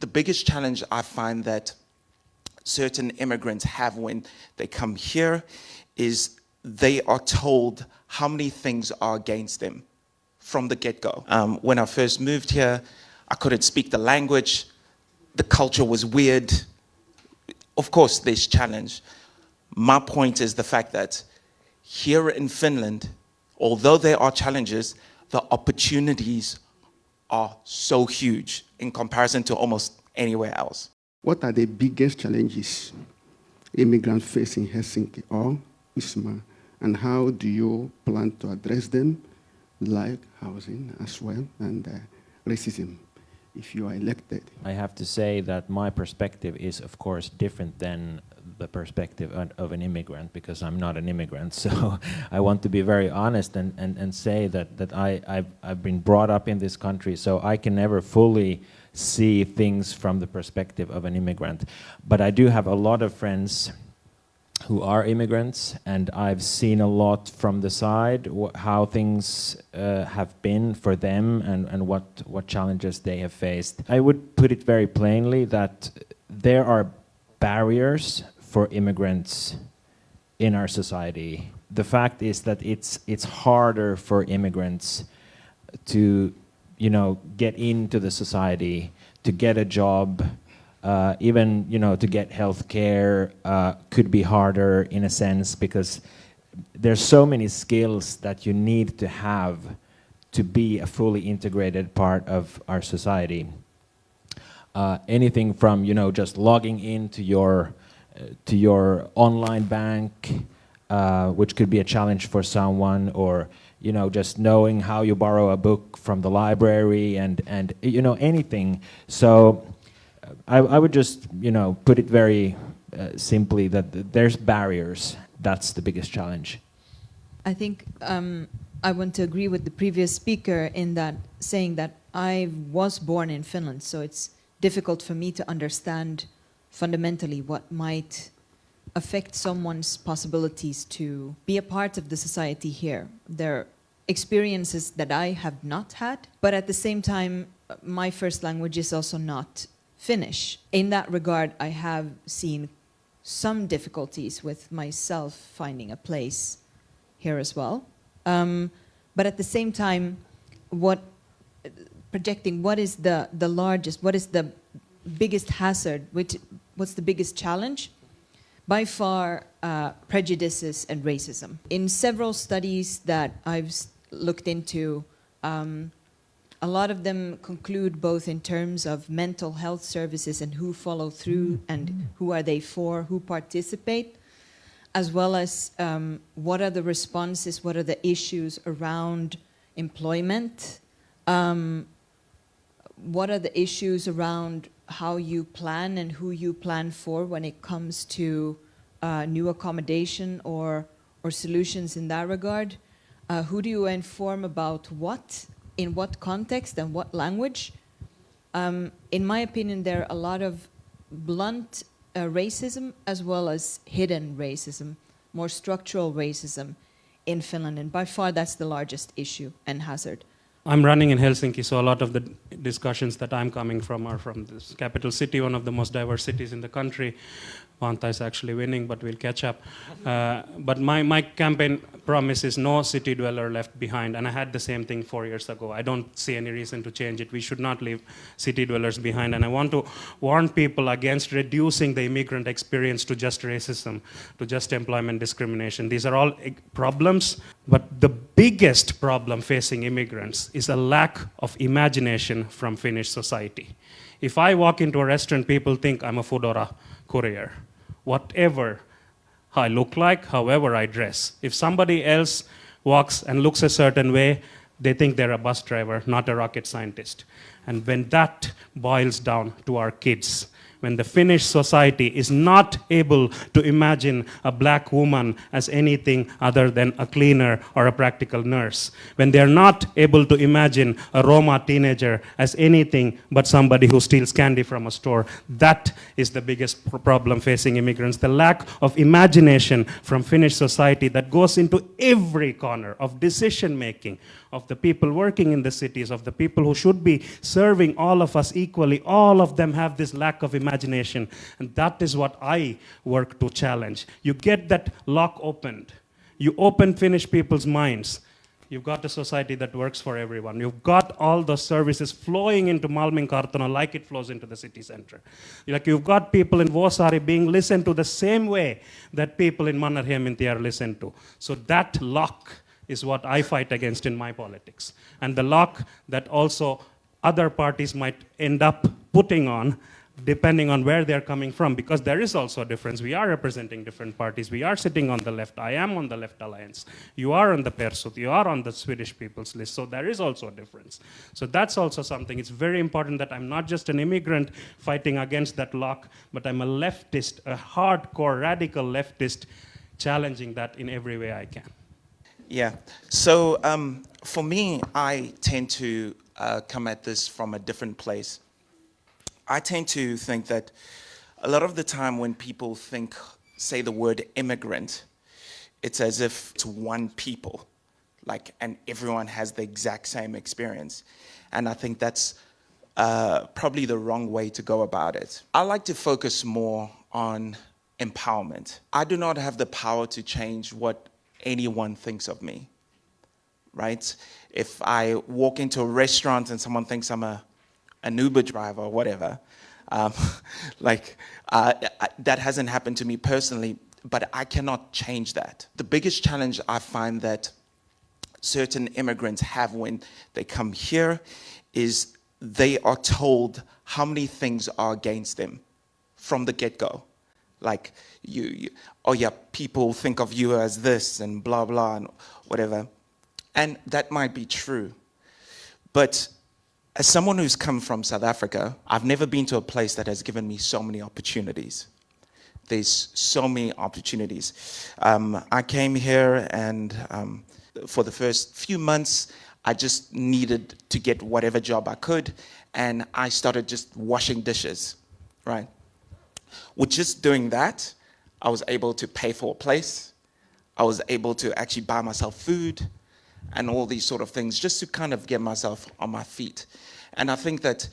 the biggest challenge I find that certain immigrants have when they come here is they are told how many things are against them from the get-go. When I first moved here, I couldn't speak the language. The culture was weird. Of course, there's challenge. My point is the fact that here in Finland, although there are challenges, the opportunities are so huge in comparison to almost anywhere else. What are the biggest challenges immigrants face in Helsinki or Isma, and how do you plan to address them, like housing as well, and racism, if you are elected? I have to say that my perspective is, of course, different than the perspective of an immigrant, because I'm not an immigrant. So I want to be very honest and say that I've been brought up in this country, so I can never fully see things from the perspective of an immigrant. But I do have a lot of friends who are immigrants, and I've seen a lot from the side how things have been for them and what challenges they have faced. I would put it very plainly that there are barriers for immigrants in our society. The fact is that it's harder for immigrants to, you know, get into the society, to get a job, even, you know, to get health care could be harder in a sense, because there's so many skills that you need to have to be a fully integrated part of our society. Anything from, you know, just logging into your online bank, which could be a challenge for someone, or, you know, just knowing how you borrow a book from the library, and you know, anything. So I would just, you know, put it very simply that there's barriers. That's the biggest challenge. I think I want to agree with the previous speaker in that, saying that I was born in Finland, so it's difficult for me to understand fundamentally what might affect someone's possibilities to be a part of the society here. There are experiences that I have not had, but at the same time, my first language is also not Finnish. In that regard, I have seen some difficulties with myself finding a place here as well. But at the same time, projecting what is the largest, what is the biggest hazard, what's the biggest challenge? By far, prejudices and racism. In several studies that I've looked into, a lot of them conclude both in terms of mental health services and who follow through and who are they for, who participate, as well as what are the responses, what are the issues around employment, what are the issues around how you plan and who you plan for when it comes to new accommodation or solutions in that regard. Who do you inform about what, in what context and what language? In my opinion, there are a lot of blunt racism as well as hidden racism, more structural racism in Finland, and by far that's the largest issue and hazard. I'm running in Helsinki, so a lot of the discussions that I'm coming from are from this capital city, one of the most diverse cities in the country. Vanta is actually winning, but we'll catch up. But my campaign promise is no city dweller left behind, and I had the same thing 4 years ago. I don't see any reason to change it. We should not leave city dwellers behind, and I want to warn people against reducing the immigrant experience to just racism, to just employment discrimination. These are all problems, but the biggest problem facing immigrants is a lack of imagination from Finnish society. If I walk into a restaurant, people think I'm a Foodora courier. Whatever I look like, however I dress. If somebody else walks and looks a certain way, they think they're a bus driver, not a rocket scientist. And when that boils down to our kids, when the Finnish society is not able to imagine a black woman as anything other than a cleaner or a practical nurse, when they're not able to imagine a Roma teenager as anything but somebody who steals candy from a store, that is the biggest problem facing immigrants. The lack of imagination from Finnish society that goes into every corner of decision making, of the people working in the cities, of the people who should be serving all of us equally. All of them have this lack of imagination, and that is what I work to challenge. You get that lock opened. You open Finnish people's minds. You've got a society that works for everyone. You've got all the services flowing into Malminkarttona like it flows into the city center. Like you've got people in Vuosaari being listened to the same way that people in Mannerheimintie are listened to. So that lock is what I fight against in my politics. And the lock that also other parties might end up putting on depending on where they're coming from, because there is also a difference. We are representing different parties. We are sitting on the left. I am on the Left Alliance. You are on the Persut. You are on the Swedish People's List. So there is also a difference. So that's also something. It's very important that I'm not just an immigrant fighting against that lock, but I'm a leftist, a hardcore, radical leftist, challenging that in every way I can. Yeah. So for me, I tend to come at this from a different place. I tend to think that a lot of the time when people say the word immigrant, it's as if it's one people, like, and everyone has the exact same experience. And I think that's probably the wrong way to go about it. I like to focus more on empowerment. I do not have the power to change what anyone thinks of me, right? If I walk into a restaurant and someone thinks I'm an Uber driver or whatever, that hasn't happened to me personally, but I cannot change that. The biggest challenge I find that certain immigrants have when they come here is they are told how many things are against them from the get-go. Like, oh yeah, people think of you as this and blah, blah, and whatever. And that might be true. But as someone who's come from South Africa, I've never been to a place that has given me so many opportunities. There's so many opportunities. I came here and for the first few months, I just needed to get whatever job I could, and I started just washing dishes, right? With just doing that, I was able to pay for a place. I was able to actually buy myself food and all these sort of things just to kind of get myself on my feet. And I think that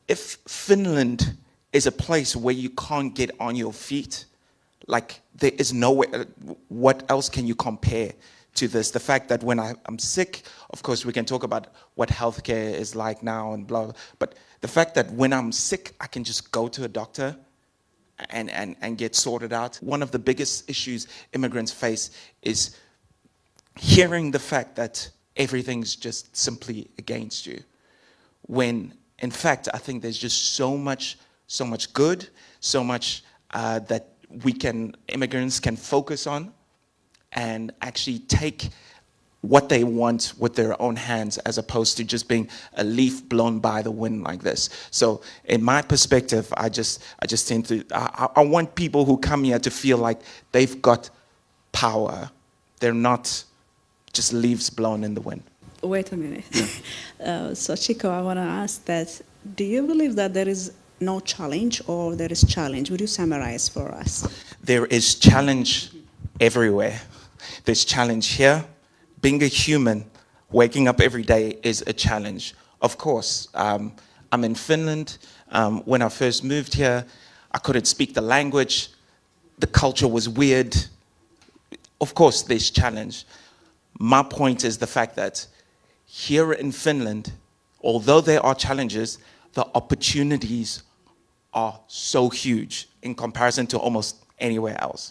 if Finland is a place where you can't get on your feet, like there is no way, what else can you compare to this? The fact that when I'm sick, of course we can talk about what healthcare is like now and blah, but the fact that when I'm sick, I can just go to a doctor and get sorted out. One of the biggest issues immigrants face is hearing the fact that everything's just simply against you. When, in fact, I think there's just so much good, so much that immigrants can focus on and actually take what they want with their own hands as opposed to just being a leaf blown by the wind like this. So in my perspective, I just tend to, I want people who come here to feel like they've got power. They're not just leaves blown in the wind. Wait a minute. So Chico, I want to ask that, do you believe that there is no challenge or there is challenge? Would you summarize for us? There is challenge everywhere. There's challenge here. Being a human, waking up every day is a challenge. Of course, I'm in Finland. When I first moved here, I couldn't speak the language. The culture was weird. Of course, there's challenge. My point is the fact that here in Finland, although there are challenges, the opportunities are so huge in comparison to almost anywhere else.